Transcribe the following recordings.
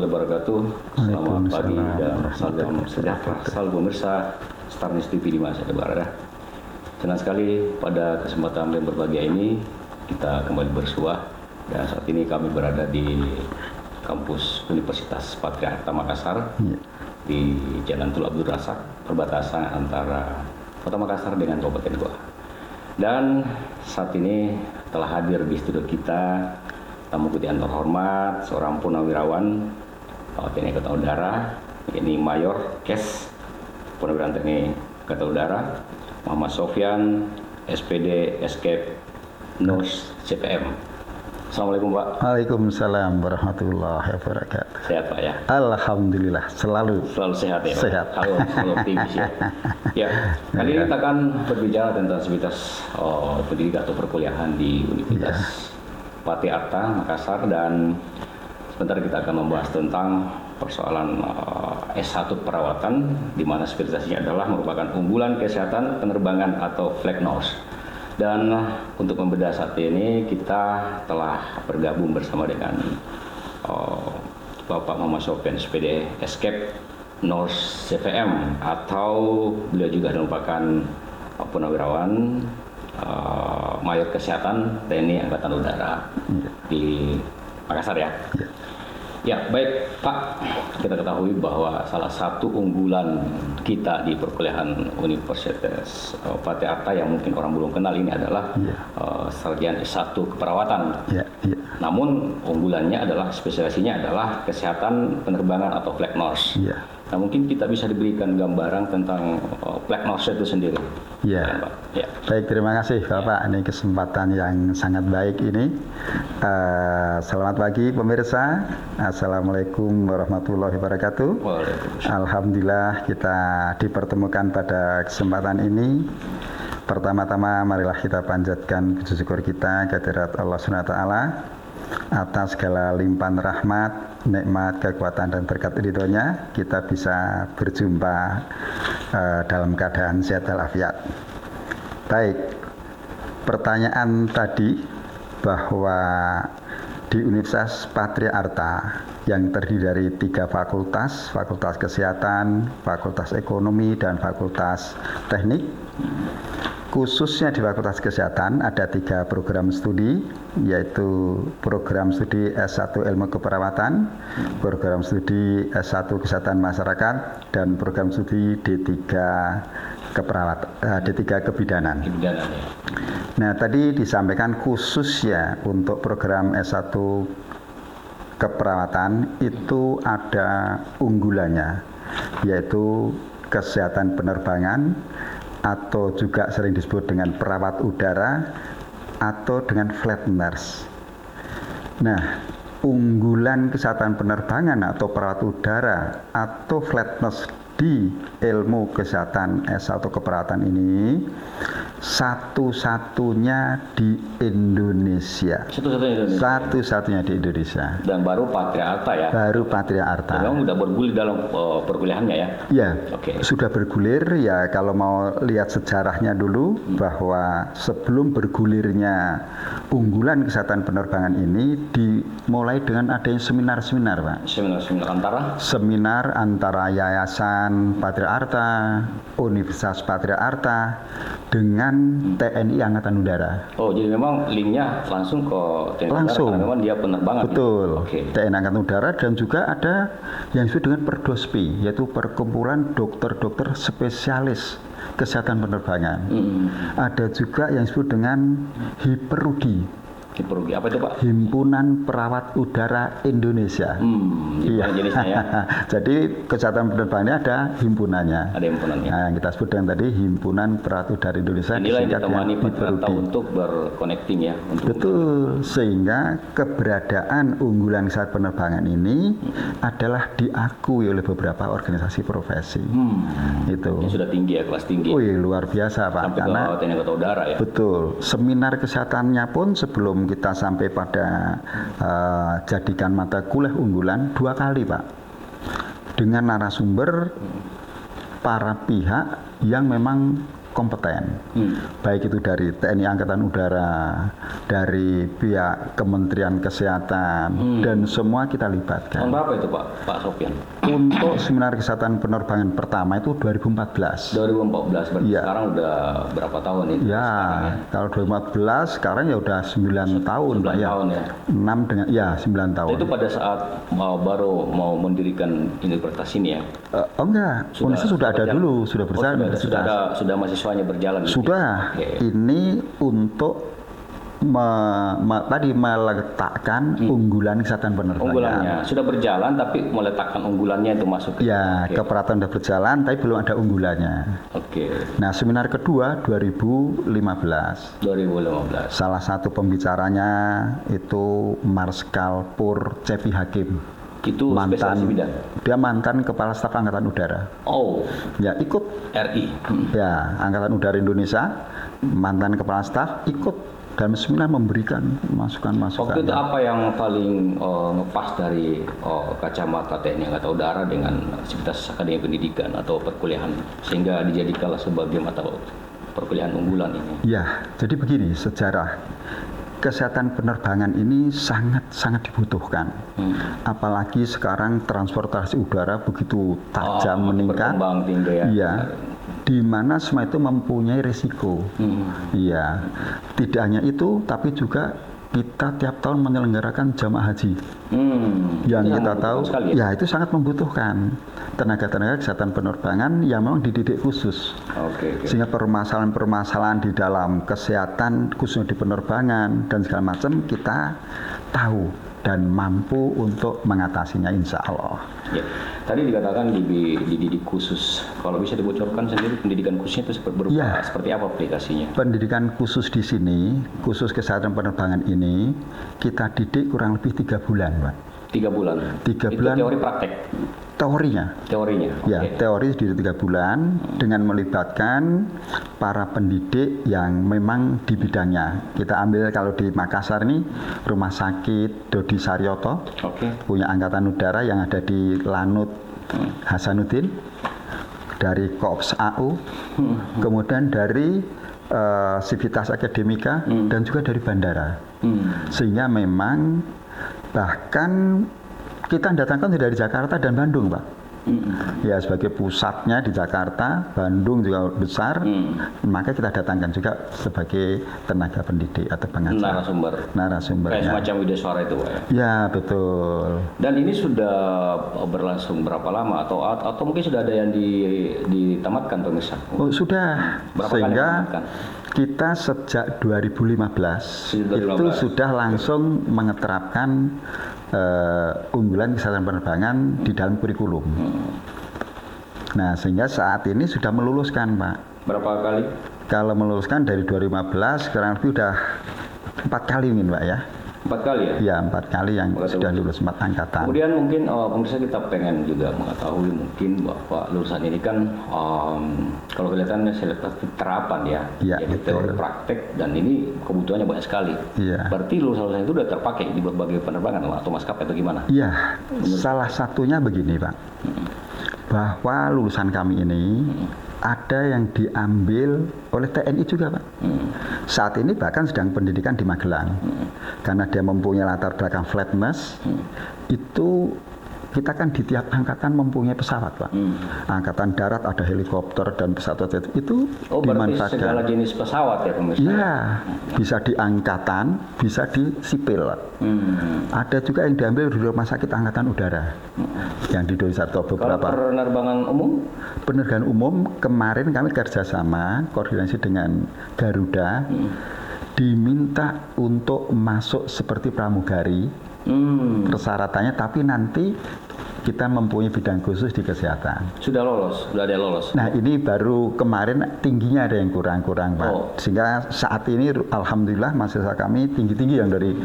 wabarakatuh. Selamat pagi dan salam sejahtera selalu pemirsa Star News TV di mana saja berada. Senang sekali pada kesempatan yang berbahagia ini kita kembali bersua, dan saat ini kami berada di kampus Universitas Patria Arta Makassar di Jalan Tun Abdul Razak, perbatasan antara Kota Makassar dengan Kabupaten Goa. Dan saat ini telah hadir di studio kita tamu yang terhormat, seorang purnawirawan TNI Angkatan Udara, yakni Mayor Kes Purnawirawan TNI Angkatan Udara, Muhammad Sofyan, SPD Escape NOS CPM. Assalamualaikum Pak. Waalaikumsalam warahmatullahi wabarakatuh. Sehat Pak ya? Alhamdulillah, selalu Sehat ya Pak? Sehat. Halo optimis ya. Ya, kali ini kita akan berbicara tentang aktivitas pendidikan atau perkuliahan di Universitas Patria Arta Makassar, dan sebentar kita akan membahas tentang persoalan S1 perawatan, di mana spesialisasinya adalah merupakan unggulan kesehatan penerbangan atau flight nurse. Dan untuk membedah saat ini kita telah bergabung bersama dengan Bapak Muhammad Sofyan, SPD Escape NOS CVM, atau beliau juga merupakan purnawirawan Mayor Kesehatan TNI Angkatan Udara di Makassar ya. Ya, baik Pak, kita ketahui bahwa salah satu unggulan kita di perkuliahan Universitas Patria Arta yang mungkin orang belum kenal ini adalah sarjana S1 keperawatan. Namun unggulannya adalah spesialisasinya adalah kesehatan penerbangan atau flight nurse. Nah, mungkin kita bisa diberikan gambaran tentang flight nurse itu sendiri. Baik, terima kasih Bapak. Ini kesempatan yang sangat baik ini. Selamat pagi pemirsa. Assalamualaikum warahmatullahi wabarakatuh. Alhamdulillah kita dipertemukan pada kesempatan ini. Pertama-tama marilah kita panjatkan puji syukur kita kehadirat Allah SWT atas segala limpahan rahmat, nikmat, kekuatan dan berkat ridhonya kita bisa berjumpa dalam keadaan sehat walafiat. Baik, pertanyaan tadi bahwa di Universitas Patria Arta yang terdiri dari 3 fakultas, Fakultas Kesehatan, Fakultas Ekonomi, dan Fakultas Teknik. Khususnya di Fakultas Kesehatan ada 3 program studi, yaitu program studi S1 Ilmu Keperawatan, program studi S1 Kesehatan Masyarakat, dan program studi D3 Kebidanan. Nah, tadi disampaikan khusus ya untuk program S1 Keperawatan itu ada unggulannya, yaitu kesehatan penerbangan, atau juga sering disebut dengan perawat udara atau dengan flight nurse. Nah, unggulan kesehatan penerbangan atau perawat udara atau flight nurse di ilmu kesehatan S1 keperawatan ini satu-satunya di Indonesia. Satu-satunya di Indonesia. Dan baru Patria Arta ya? Baru Patria Arta. Memang sudah bergulir dalam perkuliahannya ya? Ya, sudah bergulir ya. Kalau mau lihat sejarahnya dulu, bahwa sebelum bergulirnya unggulan kesehatan penerbangan ini dimulai dengan adanya seminar-seminar, Pak. Seminar-seminar antara? Seminar antara Yayasan Patria Arta, Universitas Patria Arta dengan TNI Angkatan Udara. Oh, jadi memang linknya langsung ke TNI langsung. Udara, karena memang dia penerbangan. Betul. TNI Angkatan Udara, dan juga ada yang disebut dengan Perdospi, yaitu Perkumpulan Dokter-Dokter Spesialis Kesehatan Penerbangan. Ada juga yang disebut dengan HIPERUDI. Apa itu Pak? Himpunan Perawat Udara Indonesia. Jenisnya ya. Jadi kesehatan penerbangannya ada himpunannya. Ada himpunannya. Nah, yang kita sebut dengan tadi Himpunan Perawat Udara Indonesia. Inilah yang ditemani Patria Arta untuk berconnecting ya. Betul. Sehingga keberadaan unggulan kesehatan penerbangan ini adalah diakui oleh beberapa organisasi profesi. Itu. Yang sudah tinggi ya, kelas tinggi. Wih, luar biasa Pak. Sampai ke TNI Angkatan Udara ya. Betul. Seminar kesehatannya pun sebelum kita sampai pada jadikan mata kuliah unggulan 2 kali Pak, dengan narasumber para pihak yang memang kompeten, baik itu dari TNI Angkatan Udara, dari pihak Kementerian Kesehatan, dan semua kita libatkan. Tahun berapa itu Pak Sofyan? Untuk seminar kesehatan penerbangan pertama itu 2014. 2014, berarti Iya. sekarang udah berapa tahun itu? Ya, kalau 2014 sekarang ya udah 9 tahun, 9 Pak ya. tahun ya. 6 dengan ya 9 tahun. Itu pada saat baru mau mendirikan universitas ini ya? Oh enggak, universitas sudah ada berjalan? dulu, sudah berjalan. Sudah mahasiswanya berjalan. gitu? Sudah. Oke. Ini untuk tadi meletakkan unggulan kesehatan penerbangan. Unggulannya sudah berjalan, tapi meletakkan unggulannya itu masuk ke. Ya, Oke. keperaturan sudah berjalan, tapi belum ada unggulannya. Oke. Nah, seminar kedua 2015. 2015. Salah satu pembicaranya itu Marskal Pur Cepi Hakim. Itu spesialis bidang. Dia mantan Kepala Staf Angkatan Udara. Oh, Ya, ikut. RI. Ya, Angkatan Udara Indonesia, mantan Kepala Staf ikut dalam seminar memberikan masukan-masukan. Waktu itu apa yang paling ngepas dari kacamata TNI Angkatan Udara dengan Sivitas Akademi Pendidikan atau perkuliahan sehingga dijadikanlah sebagai mata perkuliahan unggulan ini? Ya, jadi begini, sejarah kesehatan penerbangan ini sangat dibutuhkan. Apalagi sekarang transportasi udara begitu tajam meningkat. Berkembang tinggi ya. Iya. Di mana semua itu mempunyai risiko. Iya. Tidak hanya itu, tapi juga kita tiap tahun menyelenggarakan jamaah haji. Yang Itu kita sangat tahu, membutuhkan sekali ya itu sangat membutuhkan tenaga-tenaga kesehatan penerbangan yang memang dididik khusus. Oke. Sehingga permasalahan-permasalahan di dalam kesehatan khususnya di penerbangan dan segala macam kita tahu dan mampu untuk mengatasinya, insya Allah. Ya. Tadi dikatakan dididik khusus. Kalau bisa dibocorkan sendiri pendidikan khususnya itu seperti apa aplikasinya? Pendidikan khusus di sini, khusus kesehatan penerbangan ini, kita didik kurang lebih 3 bulan, Pak. 3 bulan. 3 itu bulan. Teori praktek. Teorinya. Ya, Oke. teori di 3 bulan dengan melibatkan para pendidik yang memang di bidangnya. Kita ambil kalau di Makassar ini Rumah Sakit Dodi Saryoto, Oke. punya Angkatan Udara yang ada di Lanut Hasanuddin, dari Korps AU, kemudian dari Sivitas Akademika, dan juga dari bandara. Sehingga memang bahkan kita datangkan dari Jakarta dan Bandung, Pak. Ya, sebagai pusatnya di Jakarta, Bandung juga besar, maka kita datangkan juga sebagai tenaga pendidik atau pengajar. Narasumbernya. Kayak semacam Wideswara itu, Pak ya? Ya, betul. Dan ini sudah berlangsung berapa lama atau mungkin sudah ada yang ditamatkan pemirsa? Oh, sudah. Berapa kali Sehingga ditamatkan? kita sejak 2015 itu 2015. sudah langsung mengeterapkan unggulan kesehatan penerbangan di dalam kurikulum. Nah, sehingga saat ini sudah meluluskan, Pak. Berapa kali? Kalau meluluskan dari 2015 sekarang lebih sudah 4 kali mungkin, Pak ya. 4 kali ya? Ya, 4 kali yang sudah lulus 4 angkatan. Kemudian mungkin pemirsa kita pengen juga mengetahui mungkin bahwa lulusan ini kan kalau kelihatan selektif terapan ya, Ya, jadi betul. teori praktek dan ini kebutuhannya banyak sekali. Iya. Berarti lulusan itu udah terpakai di berbagai penerbangan atau maskapai atau gimana? Iya, salah satunya begini, Pak. Bahwa lulusan kami ini ada yang diambil oleh TNI juga, Pak. Saat ini bahkan sedang pendidikan di Magelang. Karena dia mempunyai latar belakang flatness, itu kita kan di tiap angkatan mempunyai pesawat, Pak. Angkatan darat ada helikopter dan pesawat itu Oh, berarti dimanfaatkan. segala jenis pesawat ya pemirsa? Iya, bisa di angkatan, bisa di sipil, Pak. Ada juga yang diambil di Rumah Sakit Angkatan Udara yang di Dodi Saryoto Kalau beberapa. penerbangan umum? Penerbangan umum kemarin kami kerjasama koordinasi dengan Garuda, diminta untuk masuk seperti pramugari, persyaratannya, tapi nanti kita mempunyai bidang khusus di kesehatan. Sudah ada yang lolos. Nah, ini baru kemarin tingginya ada yang kurang-kurang, Pak. Oh. Sehingga saat ini alhamdulillah mahasiswa kami tinggi-tinggi yang dari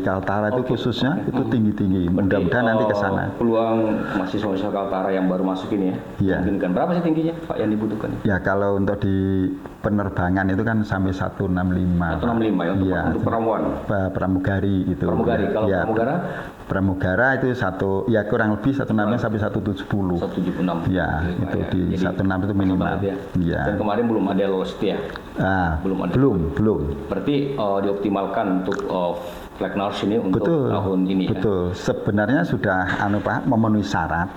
Kaltara itu khususnya itu tinggi-tinggi. Mudah-mudahan nanti ke sana. Peluang mahasiswa Kaltara yang baru masuk ini ya? Iya. Memungkinkan. Berapa sih tingginya Pak yang dibutuhkan? Ya, kalau untuk di penerbangan itu kan sampai 165. 165 ya untuk Iya, pramugari. pramugari itu. Pramugari. Kalau Ya, pramugara pramugara itu ya kurang lebih 16 sampai 170. 176. Ya, itu di Jadi 16 itu minimal. Ya. Ya. Dan kemarin belum ada lolos ya. Belum ada. Belum. Berarti dioptimalkan untuk flag nurse ini untuk tahun ini. Betul. Ya? Sebenarnya sudah Pak memenuhi syarat.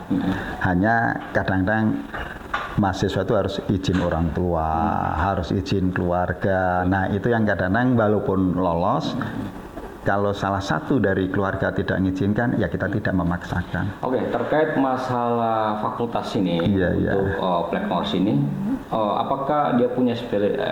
Hanya kadang-kadang mahasiswa itu harus izin orang tua, harus izin keluarga. Nah, itu yang kadang-kadang walaupun lolos, kalau salah satu dari keluarga tidak mengizinkan, ya kita tidak memaksakan. Oke, terkait masalah fakultas ini untuk flag nurse ini, apakah dia punya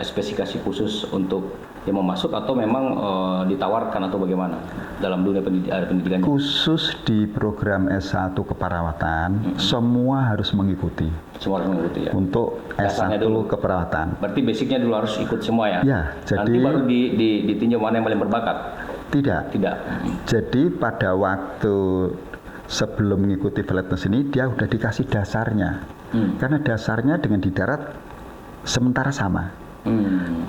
spesifikasi khusus untuk yang mau masuk atau memang ditawarkan atau bagaimana dalam dunia pendidikan? Khusus di program S1 keperawatan, semua harus mengikuti. Semua harus mengikuti ya. Untuk S1 keperawatan. Berarti basicnya dulu harus ikut semua ya? Ya, nanti baru ditinjau mana yang paling berbakat? Tidak. Jadi pada waktu sebelum mengikuti flatness ini dia udah dikasih dasarnya. Karena dasarnya dengan di darat sementara sama.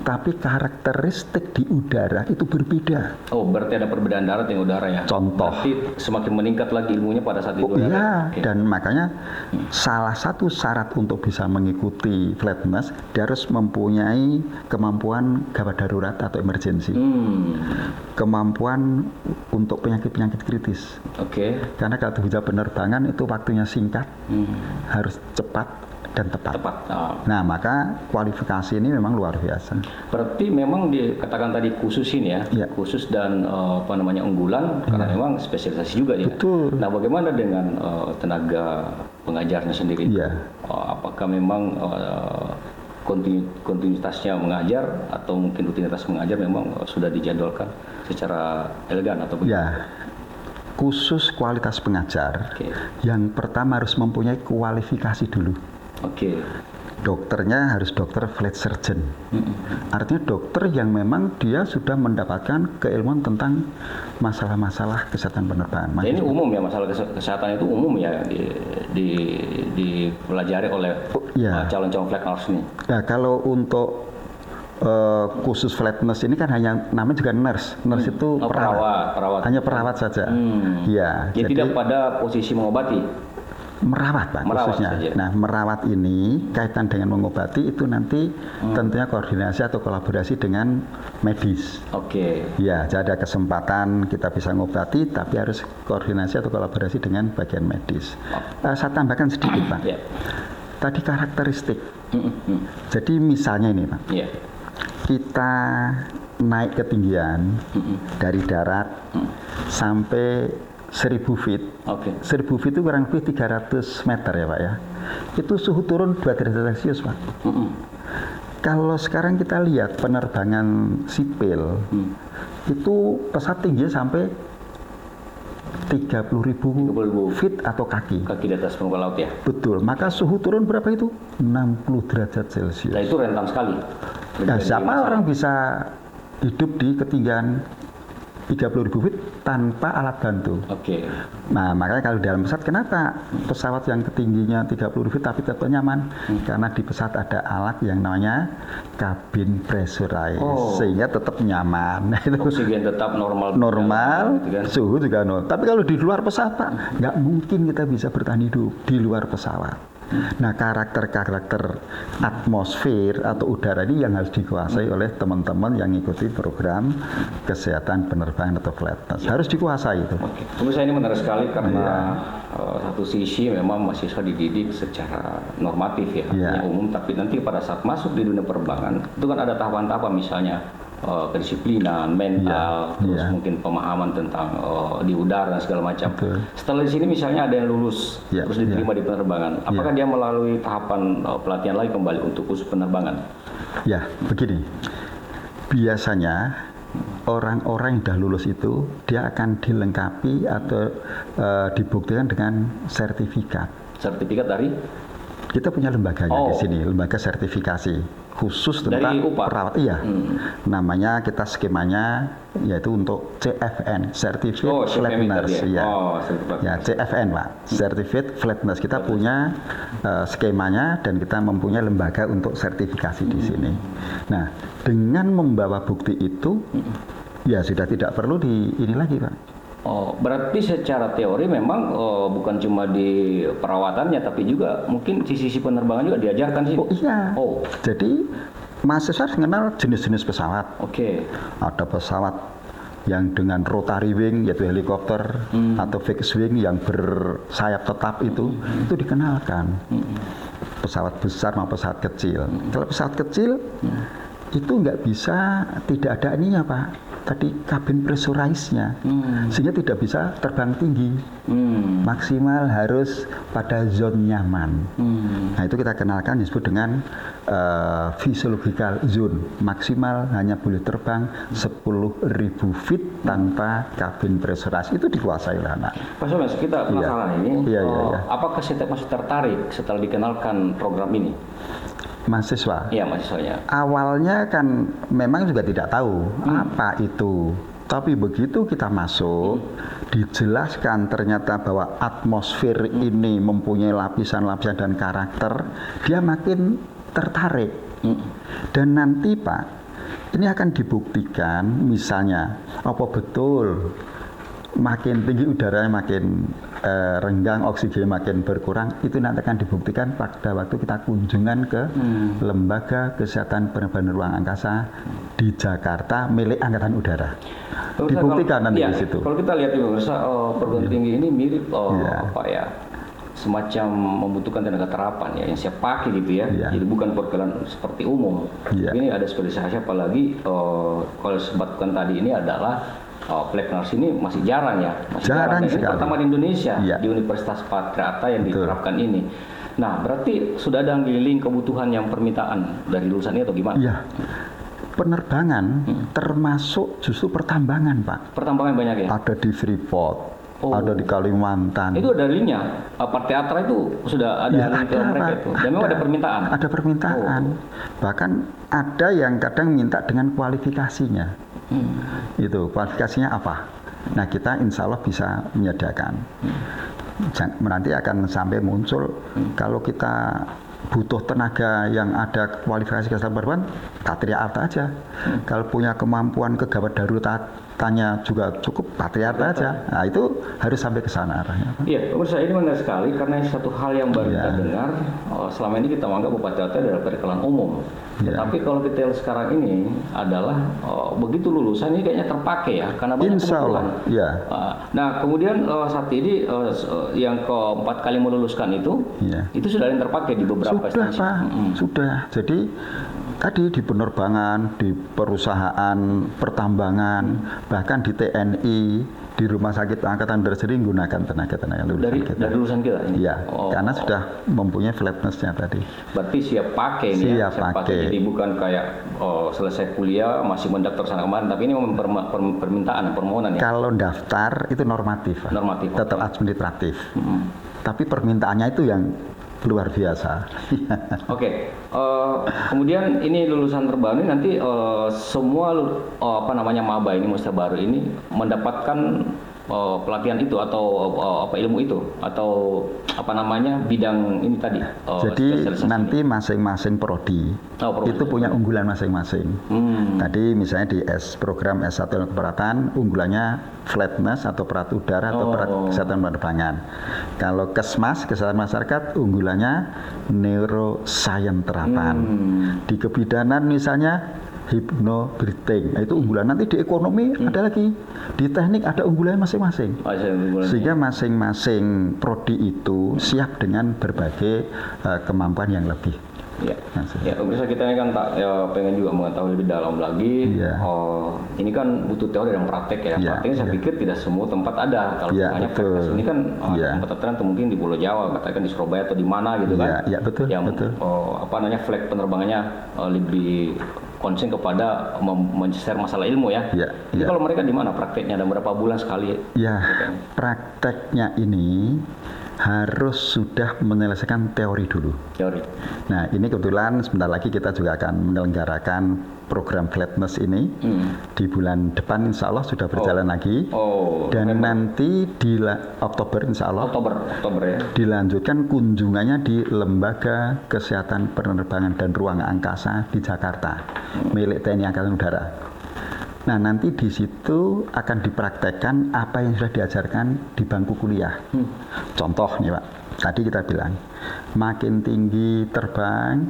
Tapi karakteristik di udara itu berbeda. Oh, berarti ada perbedaan darat yang udara ya? Contoh. Berarti semakin meningkat lagi ilmunya pada saat itu. Iya, dan makanya salah satu syarat untuk bisa mengikuti flatness, dia harus mempunyai kemampuan gawat darurat atau emergensi. Kemampuan untuk penyakit-penyakit kritis. Karena kalau bisa penerbangan itu waktunya singkat, harus cepat dan tepat. Nah, maka kualifikasi ini memang luar biasa. Berarti memang dikatakan tadi khusus ini ya, khusus dan unggulan karena memang spesialisasi juga ya. Betul. Nah, bagaimana dengan tenaga pengajarnya sendiri? Apakah memang kontinuitasnya mengajar atau mungkin rutinitas mengajar memang sudah dijadwalkan secara elegan atau bagaimana? Ya. Khusus kualitas pengajar, yang pertama harus mempunyai kualifikasi dulu. Dokternya harus dokter flight surgeon. Artinya dokter yang memang dia sudah mendapatkan keilmuan tentang masalah-masalah kesehatan penerbangan. Ini umum ya, masalah kesehatan itu umum ya dipelajari oleh calon-calon flight nurse ini. Ya, kalau untuk khusus flatness ini kan hanya namanya juga nurse itu perawat. Hanya perawat saja. Ya, jadi tidak pada posisi mengobati. Merawat Pak khususnya. Saja. Nah, merawat ini kaitan dengan mengobati itu nanti tentunya koordinasi atau kolaborasi dengan medis. Ya, jadi ada kesempatan kita bisa mengobati tapi harus koordinasi atau kolaborasi dengan bagian medis. Saya tambahkan sedikit Pak. Tadi karakteristik. Jadi misalnya ini Pak. Kita naik ketinggian dari darat sampai 1000 feet. 1000 feet itu kurang lebih 300 meter ya Pak ya. Itu suhu turun 2 derajat Celcius Pak. Kalau sekarang kita lihat penerbangan sipil, itu pesawat tingginya sampai 30.000 feet atau kaki. Kaki di atas permukaan laut ya? Betul. Maka suhu turun berapa itu? 60 derajat Celcius. Nah, itu rentan sekali. Nah, siapa orang bisa hidup di ketinggian 30.000 feet tanpa alat bantu. Nah, makanya kalau dalam pesawat, kenapa pesawat yang ketingginya 30 feet tapi tetap nyaman? Karena di pesawat ada alat yang namanya cabin pressurize, sehingga tetap nyaman. Oksigen tetap normal, gitu kan? Suhu juga normal. Tapi kalau di luar pesawat Pak, nggak mungkin kita bisa bertahan hidup di luar pesawat. Nah, karakter atmosfer atau udara ini yang harus dikuasai oleh teman-teman yang mengikuti program kesehatan penerbangan atau flatness. Harus dikuasai itu. Menurut saya ini menarik sekali karena satu sisi memang mahasiswa dididik secara normatif ya, umum, tapi nanti pada saat masuk di dunia penerbangan itu kan ada tahapan-tahapan, misalnya kedisiplinan, mental, terus mungkin pemahaman tentang di udara dan segala macam. Setelah di sini misalnya ada yang lulus terus diterima di penerbangan, apakah dia melalui tahapan pelatihan lagi kembali untuk khusus penerbangan? Ya, begini. Biasanya orang-orang yang sudah lulus itu dia akan dilengkapi atau dibuktikan dengan sertifikat. Sertifikat dari? Kita punya lembaganya di sini, lembaga sertifikasi khusus tentang perawat. Namanya kita skemanya yaitu untuk CFN, Certificate Flatness. CFN Pak, Certificate Flatness. Kita punya skemanya dan kita mempunyai lembaga untuk sertifikasi di sini. Nah, dengan membawa bukti itu, ya sudah tidak perlu ini lagi Pak. Oh, berarti secara teori memang bukan cuma di perawatannya, tapi juga mungkin sisi penerbangan juga diajarkan sih. Oh iya. Oh, Jadi mahasiswa harus mengenal jenis-jenis pesawat. oke. Ada pesawat yang dengan rotary wing yaitu helikopter atau fixed wing yang bersayap tetap itu dikenalkan. Pesawat besar maupun pesawat kecil. Kalau pesawat kecil itu nggak bisa, tidak ada ininya Pak, tadi kabin pressurized-nya, sehingga tidak bisa terbang tinggi. Maksimal harus pada zone nyaman. Nah itu kita kenalkan disebut dengan physiological zone. Maksimal hanya boleh terbang 10.000 feet tanpa kabin pressurized. Itu dikuasai oleh anak. Pak Somes, kita penasaran ini. Iya. Apakah Setiap masih tertarik setelah dikenalkan program ini? Mahasiswa. Iya, mahasiswanya. Awalnya kan memang juga tidak tahu apa itu. Tapi begitu kita masuk, dijelaskan ternyata bahwa atmosfer ini mempunyai lapisan-lapisan dan karakter, dia makin tertarik. Dan nanti Pak, ini akan dibuktikan misalnya, apa betul makin tinggi udaranya makin renggang, oksigen makin berkurang, itu nanti akan dibuktikan pada waktu kita kunjungan ke Lembaga Kesehatan Penerbangan Ruang Angkasa di Jakarta milik Angkatan Udara. Dibuktikan nanti di situ. Kalau kita lihat perguruan tinggi ini mirip semacam membutuhkan tenaga terapan ya, yang siap pakai gitu ya. Jadi bukan perkelan seperti umum. Ini ada spesialisasi, apalagi kalau disebutkan tadi ini adalah flight nurse ini masih jarang ya, jarang ini sekali. pertama di Indonesia di Universitas Patriata yang diterapkan ini. Nah, berarti sudah ada ngiling kebutuhan yang permintaan dari lulusan ini atau gimana? Iya. Penerbangan termasuk justru pertambangan Pak. Pertambangan banyak ya? Ada di Freeport, ada di Kalimantan. Itu ada linknya? Patriatra itu sudah ada link ke mereka itu? Dan memang ada permintaan? Ada permintaan. Bahkan ada yang kadang minta dengan kualifikasinya. Itu kualifikasinya apa? Nah kita insya Allah bisa menyediakan. Nanti akan sampai muncul kalau kita butuh tenaga yang ada kualifikasi kesehatan penerbangan, Patriata aja. Kalau punya kemampuan kegawat daruratnya juga cukup, Patriata aja. Nah itu harus sampai ke sana arahnya. Iya, pemirsa, ini menarik sekali karena satu hal yang baru kita dengar. Selama ini kita menganggap Patriata adalah perkelan umum. Tapi kalau kita lihat sekarang ini adalah begitu lulusan ini kayaknya terpakai ya, karena banyak kebutuhan. Nah kemudian saat ini yang keempat kali meluluskan itu sudah yang terpakai di beberapa instansi. Sudah. Jadi tadi di penerbangan, di perusahaan pertambangan, bahkan di TNI, di rumah sakit angkatan darat sendiri menggunakan tenaga-tenaga lulusan kita. Dari lulusan kita ini? Iya, karena sudah mempunyai flatness-nya tadi. Berarti siap pakai nih ya? Siap pakai. Jadi bukan kayak selesai kuliah masih mendaftar sana kemarin, tapi ini permintaan, permohonan ya? Kalau daftar itu normatif. Normatif. Tetap administratif. Tapi permintaannya itu yang luar biasa. Oke. Kemudian ini lulusan terbaru ini nanti semua maba ini, mahasiswa baru ini mendapatkan pelatihan itu atau ilmu itu atau bidang ini tadi. Jadi nanti masing-masing prodi itu punya unggulan masing-masing. Tadi misalnya di program S1 keperawatan unggulannya flatness atau perawat udara atau perawat kesehatan penerbangan. Kalau Kesmas, kesehatan masyarakat, unggulannya neuroscience terapan. Di kebidanan misalnya hypnobreathing, nah, itu unggulan. Nanti di ekonomi ada lagi, di teknik ada unggulannya masing-masing. Sehingga masing-masing prodi itu siap dengan berbagai kemampuan yang lebih. Ya, pemirsa kita ini kan pengen juga mengetahui lebih dalam lagi. Ini kan butuh teori dan praktek ya. Prakteknya saya pikir tidak semua tempat ada. Kalau misalnya praktek ini kan tempat tertentu mungkin di Pulau Jawa, katakan di Surabaya atau di mana gitu kan. Yang flight penerbangannya lebih konsen kepada men-share masalah ilmu ya. Jadi kalau mereka di mana prakteknya dan berapa bulan sekali? Prakteknya ini harus sudah menyelesaikan teori dulu. Nah, ini kebetulan sebentar lagi kita juga akan menyelenggarakan program flatness ini di bulan depan, insya Allah sudah berjalan lagi. Dan nanti di Oktober, insya Allah Oktober ya. Dilanjutkan kunjungannya di Lembaga Kesehatan Penerbangan dan Ruang Angkasa di Jakarta milik TNI Angkatan Udara. Nah, nanti di situ akan dipraktekkan apa yang sudah diajarkan di bangku kuliah. Contoh nih Pak, tadi kita bilang makin tinggi terbang,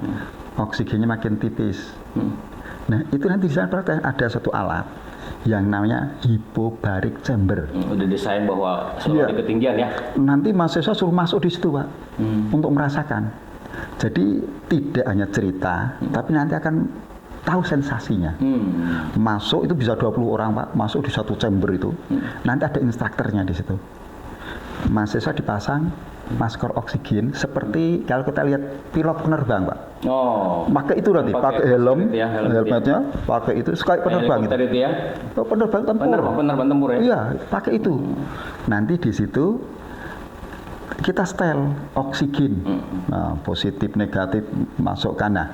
oksigennya makin tipis. Nah, itu nanti di sana praktek ada satu alat yang namanya hypobaric chamber. Udah desain bahwa selalu di ketinggian ya. Nanti mahasiswa suruh masuk di situ Pak, untuk merasakan. Jadi tidak hanya cerita, tapi nanti akan tahu sensasinya. Masuk itu bisa 20 orang Pak, masuk di satu chamber itu. Nanti ada instrukturnya di situ. Mahasiswa dipasang masker oksigen seperti kalau kita lihat pilot penerbang Pak. Oh. Pakai itu nanti, pakai helm, ya, helmetnya, pakai itu sekali penerbang itu. Itu ya. Oh, penerbang tempur. Penerbang tempur ya. Iya, pakai itu. Nanti di situ kita setel oksigen. Nah, positif, negatif masukkan. Nah,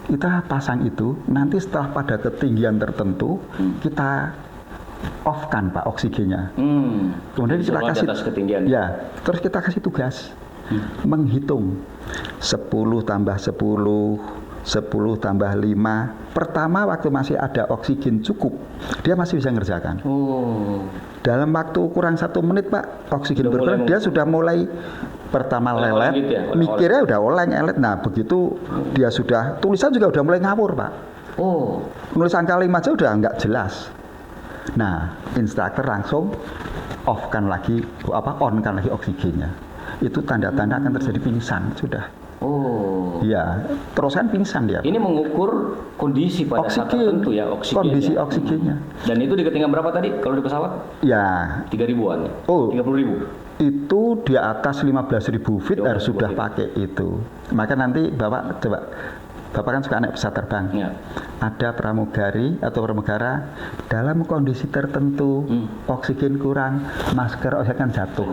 kita pasang itu, nanti setelah pada ketinggian tertentu kita off-kan Pak oksigennya. Kemudian kita kasih ketinggian. Ya, terus kita kasih tugas menghitung 10 tambah 10, 10 tambah 5. Pertama waktu masih ada oksigen cukup, dia masih bisa ngerjakan. Dalam waktu kurang 1 menit Pak, oksigen berkurang, dia sudah mulai pertama lelet, gitu ya? Mikirnya udah oleng elet. Nah begitu dia sudah, tulisan juga udah mulai ngawur Pak. Nulis angka 5 aja udah nggak jelas. Nah instruktur langsung off-kan lagi, on-kan lagi oksigennya. Itu tanda-tanda akan terjadi pingsan sudah. Iya, terus kan pingsan dia. Ini mengukur kondisi pada saat tertentu ya, oksigen. Kondisi oksigennya. Dan itu di ketinggian berapa tadi kalau di pesawat? Ya. 3.000-an. 30.000. Itu di atas 15.000 feet harus sudah pakai itu. Maka nanti Bapak coba, Bapak kan suka naik pesawat terbang. Ya. Ada pramugari atau pramugara dalam kondisi tertentu, oksigen kurang, masker oksigen jatuh.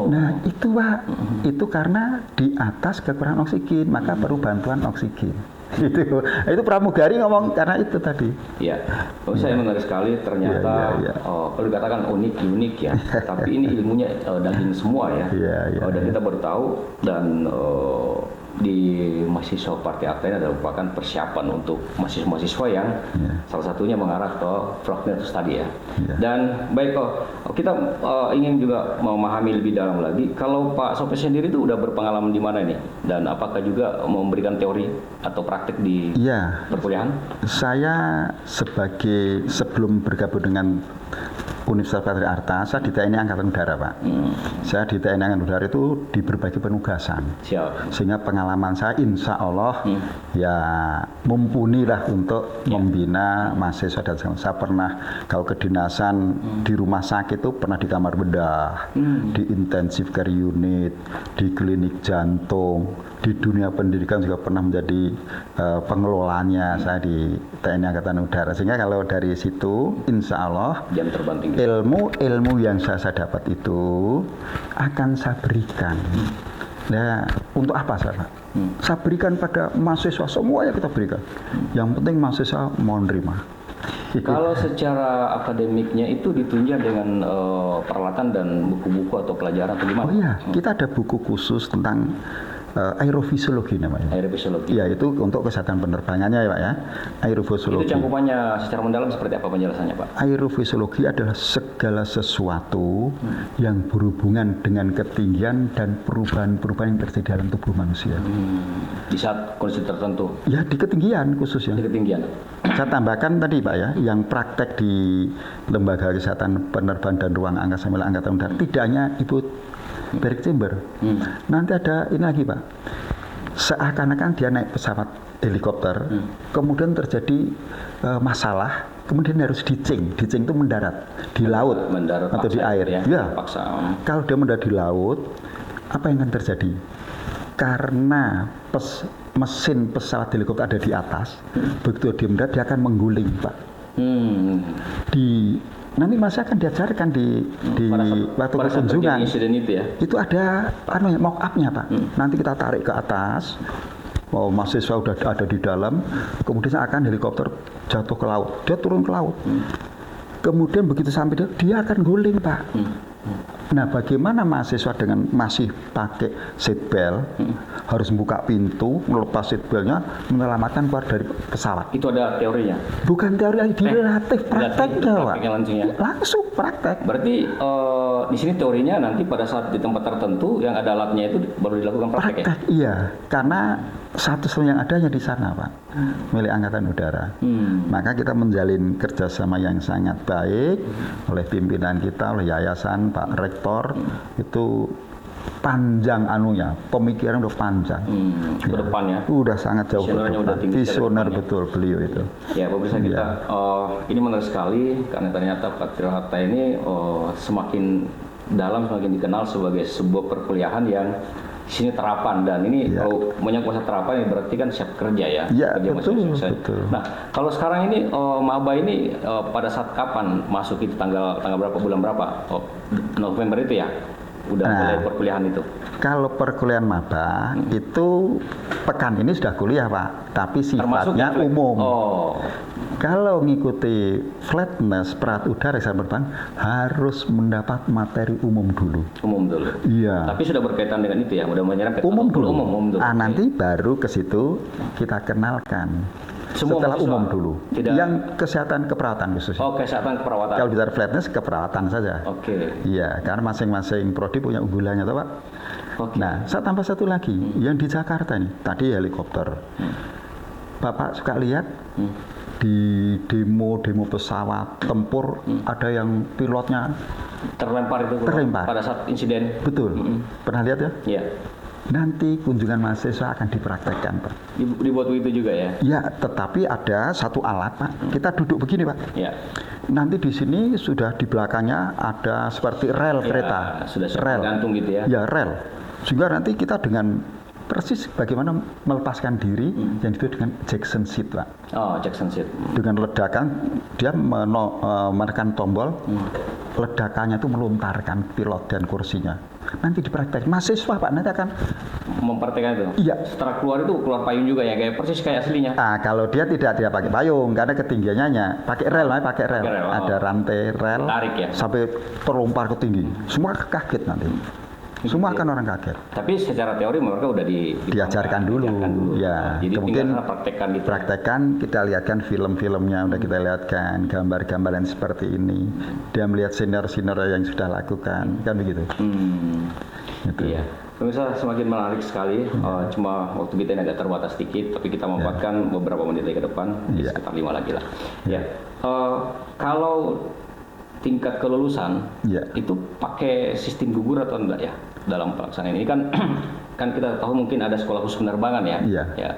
Nah itu Pak, itu karena di atas kekurangan oksigen, maka perlu bantuan oksigen. Itu pramugari ngomong karena itu tadi. Ya, saya menarik sekali ternyata kalau dikatakan unik ya, tapi ini ilmunya daging semua ya. Dan kita baru tahu dan di mahasiswa Partai Akta ini adalah merupakan persiapan untuk mahasiswa-mahasiswa yang salah satunya mengarah ke Frognetus tadi ya. Dan baik kita ingin juga memahami lebih dalam lagi. Kalau Pak Sopes sendiri itu udah berpengalaman di mana nih? Dan apakah juga memberikan teori atau praktik di perkuliahan? Saya sebelum bergabung dengan Universitas Partai Arta, saya di TNI Angkatan Udara Pak. Saya di TNI Angkatan Udara itu di berbagai penugasan. Sehingga pengalaman saya insya Allah ya mumpuni lah untuk membina mahasiswa. Dan saya pernah kalau kedinasan di rumah sakit itu pernah di kamar bedah, di intensive care unit, di klinik jantung, di dunia pendidikan juga pernah menjadi pengelolanya saya di TNI Angkatan Udara. Sehingga kalau dari situ insya Allah ilmu yang saya dapat itu akan saya berikan. Nah, untuk apa saya? Saya berikan pada mahasiswa, semuanya kita berikan. Yang penting mahasiswa mau nerima. Kalau secara akademiknya itu ditunjang dengan peralatan dan buku-buku atau pelajaran atau gimana? Oh iya, kita ada buku khusus tentang aerofisiologi namanya. Aerofisiologi. Ya, itu untuk kesehatan penerbangannya ya Pak ya. Aerofisiologi. Itu cangkupannya secara mendalam seperti apa penjelasannya Pak? Aerofisiologi adalah segala sesuatu yang berhubungan dengan ketinggian dan perubahan-perubahan yang terjadi dalam tubuh manusia. Di saat kondisi tertentu? Ya, di ketinggian khususnya. Di ketinggian. Saya tambahkan tadi Pak ya, yang praktek di Lembaga Kesehatan Penerbangan dan Ruang Angkasa Milik Angkatan Udara tidak hanya hypobaric chamber. Nanti ada ini lagi Pak, seakan-akan dia naik pesawat helikopter, kemudian terjadi masalah, kemudian harus dicing itu mendarat di laut atau di air. Ya. Kalau dia mendarat di laut, apa yang akan terjadi? Karena mesin pesawat helikopter ada di atas, begitu dia mendarat dia akan mengguling Pak. Nanti masih akan diajarkan di waktu kunjungan. Itu ada mock up-nya Pak. Nanti kita tarik ke atas. Mahasiswa udah ada di dalam. Kemudian akan helikopter jatuh ke laut. Dia turun ke laut. Kemudian begitu sampai dia akan guling Pak. Nah, bagaimana mahasiswa dengan masih pakai seatbelt, harus buka pintu, melepas seatbeltnya, menyelamatkan keluar dari pesawat? Itu ada teorinya? Bukan teori lagi, dilatih prakteknya, Pak. Langsung praktek. Berarti di sini teorinya, nanti pada saat di tempat tertentu yang ada alatnya itu baru dilakukan praktek ya? Iya, karena satu-satunya yang adanya di sana, Pak, milik Angkatan Udara. Maka kita menjalin kerjasama yang sangat baik oleh pimpinan kita, oleh yayasan, Pak Rektor, itu panjang anunya, pemikiran udah panjang. Ke depan ya? Udah sangat jauh ke depan. Visioner betul beliau itu. Ya, pemirsa kita, ini menarik sekali karena ternyata Patriot Hatta ini semakin dalam, semakin dikenal sebagai sebuah perkuliahan yang di sini terapan, dan ini kalau menyangkut terapan ini berarti kan siap kerja ya. Iya, kerja betul. Nah, kalau sekarang ini maba ini pada saat kapan masuk itu, tanggal berapa, bulan berapa? November itu ya? Udah mulai perkuliahan itu. Kalau perkuliahan maba itu pekan ini sudah kuliah, Pak, tapi sifatnya umum. Kalau ngikuti flatness Perat Udara Eksamen Penerbang harus mendapat materi umum dulu. Umum dulu. Iya. Tapi sudah berkaitan dengan itu ya, mudah menyerap umum dulu. Umum dulu. Nanti baru ke situ kita kenalkan. Semua setelah mahasiswa? Umum dulu. Tidak. Yang kesehatan keperawatan khususnya. Kesehatan keperawatan. Kalau bicara flatness keperawatan saja. Iya, karena masing-masing prodi punya unggulannya, toh, Pak. Nah, saya tambah satu lagi, yang di Jakarta nih, tadi helikopter. Bapak suka lihat di demo pesawat tempur, ada yang pilotnya terlempar pada saat insiden. Betul. Pernah lihat ya? Iya. Nanti kunjungan mahasiswa akan dipraktekkan, Pak. Dibuat begitu juga ya? Ya, tetapi ada satu alat, Pak. Kita duduk begini, Pak. Ya. Nanti di sini sudah di belakangnya ada seperti rel kereta. Sudah rel gantung gitu ya? Ya, rel. Sehingga nanti kita dengan persis bagaimana melepaskan diri yang disebut dengan Jackson seat, Pak. Jackson seat. Dengan ledakan, dia menekan tombol, ledakannya itu melontarkan pilot dan kursinya. Nanti dipraktek mahasiswa, Pak, nanti akan mempraktekkan itu. Iya. Setelah keluar itu keluar payung juga ya, kayak persis kayak aslinya. Kalau dia tidak pakai payung karena ketinggiannya pakai rel, ada rantai rel, tarik ya, sampai terlompar ke tinggi. Semua kaget nanti. Semua akan orang kaget. Tapi secara teori mereka udah diajarkan dulu. Ya, jadi mungkin praktekkan gitu. Praktekkan, kita lihatkan film-filmnya, udah kita lihatkan gambar-gambaran seperti ini. Dia melihat senior-senior yang sudah lakukan, kan begitu. Gitu. Iya. Pemirsa, semakin menarik sekali. Cuma waktu kita ini agak terbatas sedikit, tapi kita memanfaatkan beberapa menit lagi ke depan, sekitar 5 lagi lah. Ya. Kalau tingkat kelulusan itu pakai sistem gugur atau enggak ya dalam pelaksanaan ini? Kan kita tahu mungkin ada sekolah khusus penerbangan ya. Ya.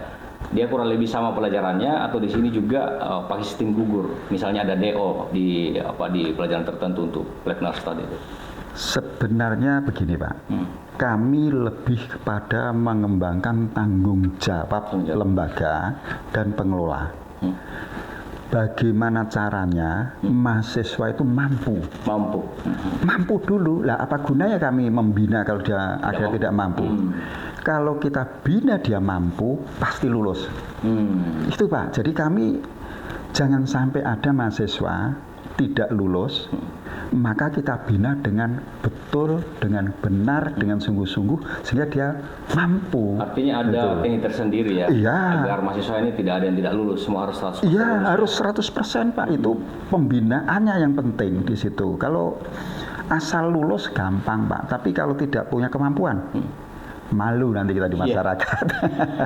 Dia kurang lebih sama pelajarannya, atau di sini juga pakai sistem gugur. Misalnya ada DO di pelajaran tertentu untuk Flatness tadi itu. Sebenarnya begini, Pak. Kami lebih kepada mengembangkan tanggung jawab lembaga dan pengelola. Bagaimana caranya mahasiswa itu mampu dulu lah. Apa gunanya kami membina kalau dia akhirnya tidak mampu? Kalau kita bina dia mampu, pasti lulus. Itu, Pak. Jadi kami jangan sampai ada mahasiswa tidak lulus, maka kita bina dengan betul, dengan benar, dengan sungguh-sungguh, sehingga dia mampu. Artinya ada teknik tersendiri ya, agar mahasiswa ini tidak ada yang tidak lulus, semua harus 100%. Iya, harus 100%, Pak. Itu pembinaannya yang penting di situ. Kalau asal lulus gampang, Pak, tapi kalau tidak punya kemampuan, malu nanti kita di masyarakat.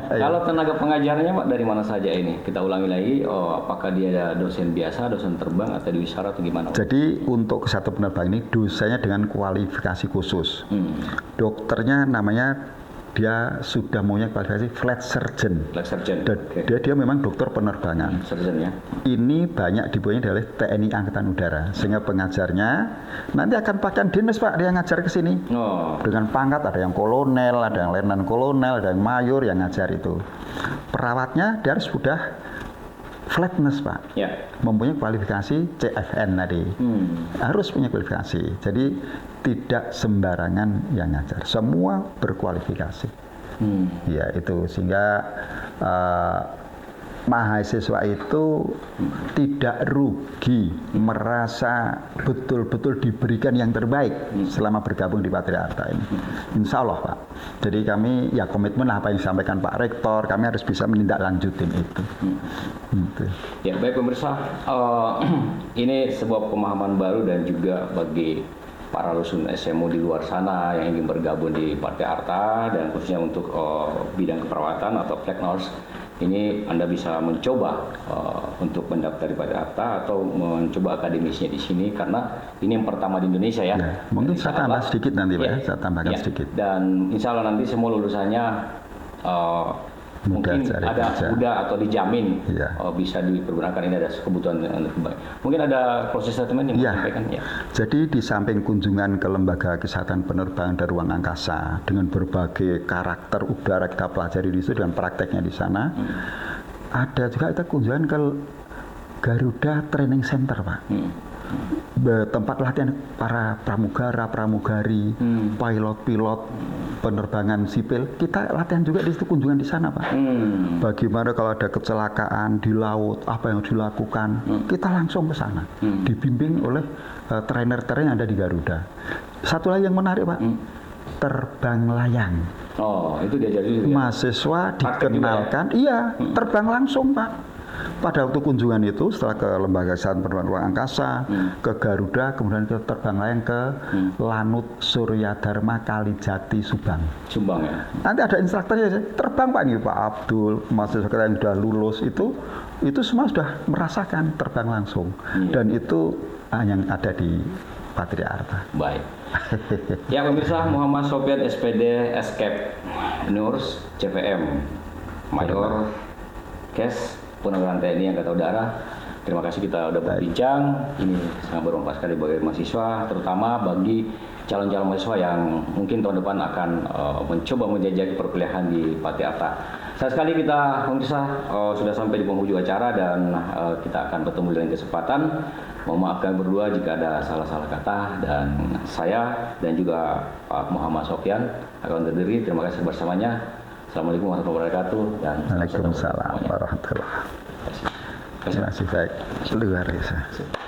Kalau tenaga pengajarnya, Pak, dari mana saja ini? Kita ulangi lagi, apakah dia dosen biasa, dosen terbang, atau diwisara, atau gimana? Jadi untuk kesatuan penerbang ini dosennya dengan kualifikasi khusus. Dokternya namanya, dia sudah mempunyai kualifikasi flight surgeon. Dia memang dokter penerbangan. Surgeon ya. Ini banyak dipunyai oleh TNI Angkatan Udara, sehingga pengajarnya nanti akan pakaian dinas, Pak, dia ngajar ke sini. Dengan pangkat, ada yang kolonel, ada yang letnan kolonel, ada yang mayor yang ngajar itu. Perawatnya dia harus sudah flatness, Pak. Mempunyai kualifikasi CFN tadi. Harus punya kualifikasi. Jadi tidak sembarangan yang ngajar, semua berkualifikasi. Ya, itu sehingga mahasiswa itu tidak rugi, merasa betul-betul diberikan yang terbaik selama bergabung di Patria Arta ini. Insya Allah Pak. Jadi kami ya komitmen apa yang disampaikan Pak Rektor, kami harus bisa menindaklanjutin itu. Gitu. Ya baik pemirsa, ini sebuah pemahaman baru dan juga bagi para lulusan SMU di luar sana yang ingin bergabung di Patria Arta dan khususnya untuk bidang keperawatan atau Fleknors. Ini Anda bisa mencoba untuk mendaftar di Patria Arta atau mencoba akademisnya di sini karena ini yang pertama di Indonesia ya. Mungkin saya tambah sedikit nanti Pak, saya tambahkan sedikit. Dan insya Allah nanti semua lulusannya mungkin ada mudah atau dijamin bisa dipergunakan. Ini ada kebutuhan yang terbaik. Mungkin ada proses statement yang disampaikan. Jadi di samping kunjungan ke Lembaga Kesehatan Penerbangan dan Ruang Angkasa dengan berbagai karakter udara kita pelajari di situ dengan prakteknya di sana, ada juga kita kunjungan ke Garuda Training Center Pak. Tempat latihan para pramugara-pramugari, pilot-pilot penerbangan sipil, kita latihan juga di situ, kunjungan di sana Pak. Bagaimana kalau ada kecelakaan di laut, apa yang dilakukan, kita langsung ke sana, dibimbing oleh trainer-trainer yang ada di Garuda. Satu lagi yang menarik Pak, terbang layang. Oh, itu diajar juga. Mahasiswa dikenalkan, terbang langsung Pak. Pada waktu kunjungan itu setelah ke Lembaga Kesehatan Penerbangan Ruang Angkasa, ke Garuda, kemudian kita terbang layang ke Lanut Surya Dharma Kalijati Subang. Subang ya. Nanti ada instrukturnya terbang Pak ini Pak Abdul, mahasiswa kita yang sudah lulus itu semua sudah merasakan terbang langsung. Dan itu yang ada di Patria Arta. Baik. Ya pemirsa, Muhammad Sofyan SPD Escape Nurs CVM Mayor Kes Purnawirawan TNI Angkatan Udara. Terima kasih kita udah berbincang. Ini sangat bermanfaat sekali bagi mahasiswa, terutama bagi calon-calon mahasiswa yang mungkin tahun depan akan mencoba menjajaki perkuliahan di Patria Arta. Sayang sekali kita pemirsa sudah sampai di penghujung acara dan kita akan bertemu dengan kesempatan. Mohon maaf kami berdua jika ada salah-salah kata, dan saya dan juga Pak Muhammad Sofyan akan undur diri. Terima kasih bersamanya. Assalamualaikum warahmatullahi wabarakatuh. Dan Waalaikumsalam warahmatullahi wabarakatuh. Terima kasih baik. Luar biasa.